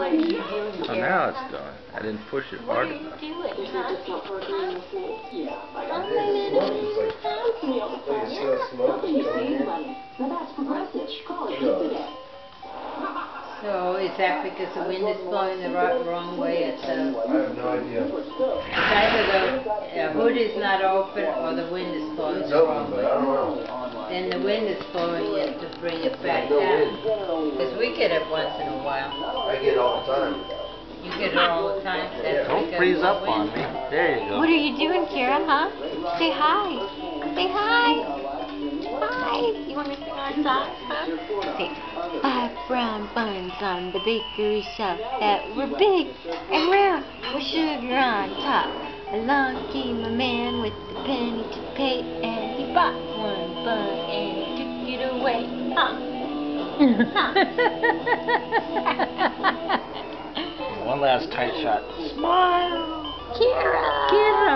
So now it's done. I didn't push it hard enough. So is that because the wind is blowing the wrong way at the... I have no idea. It's either the hood is not open or the wind is blowing the wrong way. I don't know. Then the wind is blowing it to bring it back down. Because we get it once in a while. I get it all the time. You get it all the time? That's Don't freeze up on me. There you go. What are you doing, Kira, huh? Say hi. Say hi. Hi. You want me to sing on top, huh? Say, 5 brown buns on the bakery shelf that were big and round with sugar on top. Along came a man with a penny to pay, and he bought 1 bun and he took it away. One last tight shot. Smile. Kira. Kira.